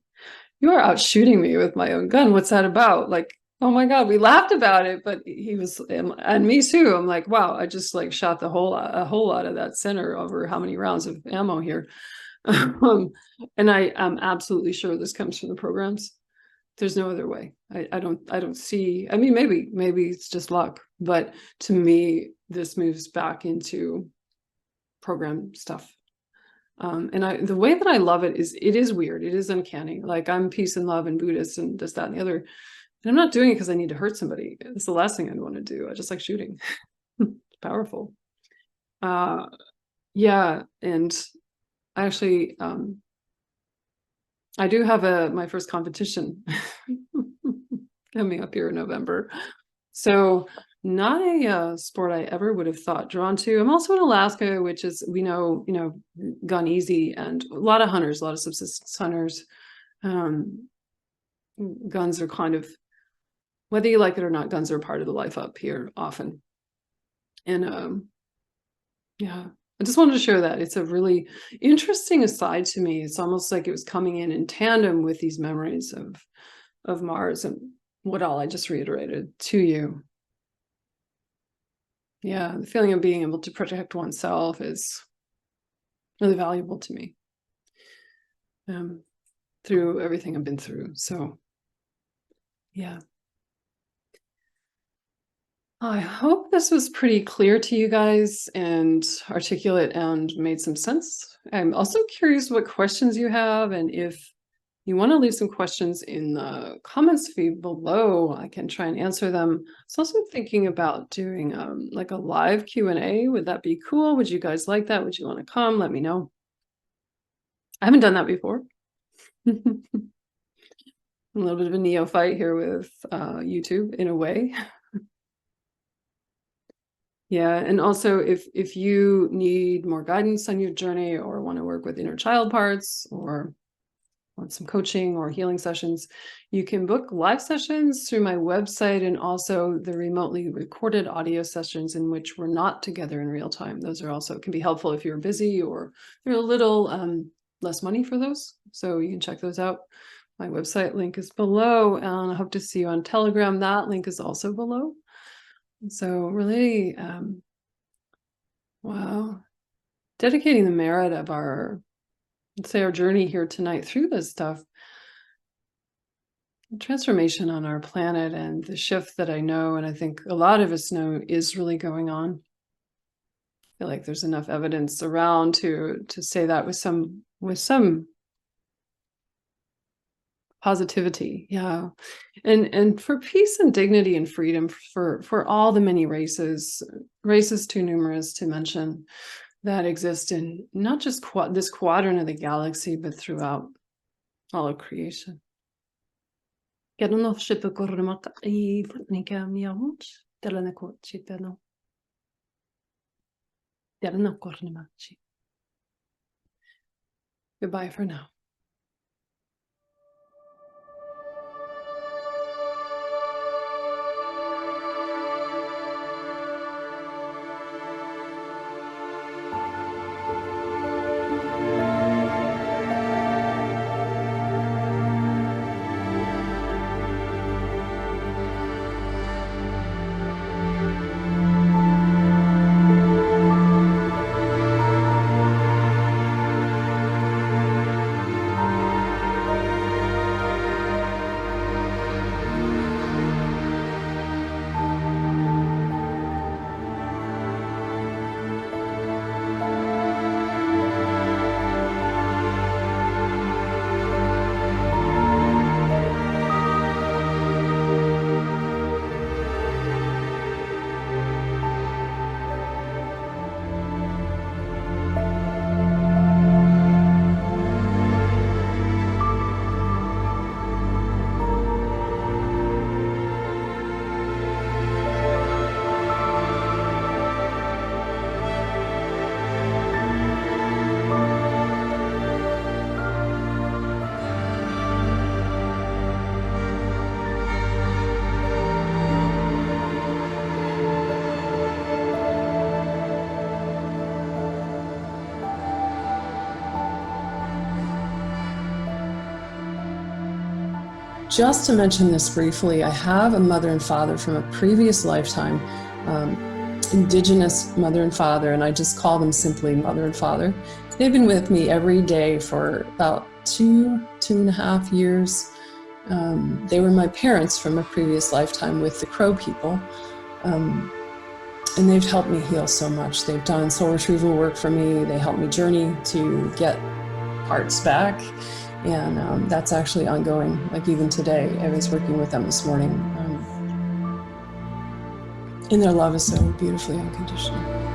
"You are out shooting me with my own gun. What's that about?" Like, oh my God, we laughed about it, but he was, and me too. I'm like, wow, I just like shot a whole lot of that center over how many rounds of ammo here. And I am absolutely sure this comes from the programs. There's no other way. I don't see, I mean, maybe it's just luck, but to me, this moves back into program stuff. And the way that I love it is weird. It is uncanny. Like, I'm peace and love and Buddhist and this, that, and the other. And I'm not doing it because I need to hurt somebody. It's the last thing I'd want to do. I just like shooting. It's powerful. Yeah. And actually, I do have my first competition coming up here in November. So not a sport I ever would have thought drawn to. I'm also in Alaska, which is, we know, you know, gun easy, and a lot of hunters, a lot of subsistence hunters. Guns are kind of, whether you like it or not, guns are part of the life up here often. And yeah, I just wanted to share that. It's a really interesting aside to me. It's almost like it was coming in tandem with these memories of Mars and what all I just reiterated to you. Yeah, the feeling of being able to protect oneself is really valuable to me, through everything I've been through. So yeah. I hope this was pretty clear to you guys and articulate and made some sense. I'm also curious what questions you have, and if you want to leave some questions in the comments feed below, I can try and answer them. I was also thinking about doing like a live Q&A. Would that be cool? Would you guys like that? Would you want to come? Let me know. I haven't done that before. A little bit of a neophyte here with YouTube in a way. Yeah, and also if you need more guidance on your journey, or want to work with inner child parts, or want some coaching or healing sessions, you can book live sessions through my website, and also the remotely recorded audio sessions in which we're not together in real time. Those are also can be helpful if you're busy or they're a little less money for those. So you can check those out. My website link is below, and I hope to see you on Telegram. That link is also below. So really, wow, dedicating the merit of our, let's say, our journey here tonight through this stuff, transformation on our planet, and the shift that I know, and I think a lot of us know, is really going on. I feel like there's enough evidence around to say that with some positivity. Yeah. And for peace and dignity and freedom for all the many races too numerous to mention, that exist in not just this quadrant of the galaxy, but throughout all of creation. Goodbye for now. just to mention this briefly, I have a mother and father from a previous lifetime, Indigenous mother and father, and I just call them simply mother and father. They've been with me every day for about 2.5 years. They were my parents from a previous lifetime with the Crow people. And they've helped me heal so much. They've done soul retrieval work for me. They helped me journey to get parts back. And that's actually ongoing. Like even today, I was working with them this morning. And their love is so beautifully unconditional.